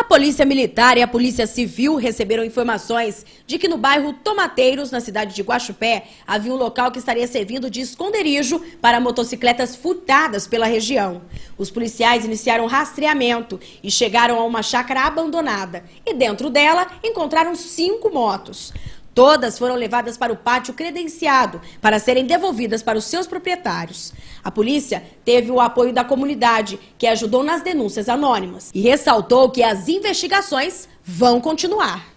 Polícia Militar e a Polícia Civil receberam informações de que no bairro Tomateiros, na cidade de Guaxupé, havia um local que estaria servindo de esconderijo para motocicletas furtadas pela região. Os policiais iniciaram rastreamento e chegaram a uma chácara abandonada. E dentro dela encontraram 5 motos. Todas foram levadas para o pátio credenciado para serem devolvidas para os seus proprietários. A polícia teve o apoio da comunidade, que ajudou nas denúncias anônimas, e ressaltou que as investigações vão continuar.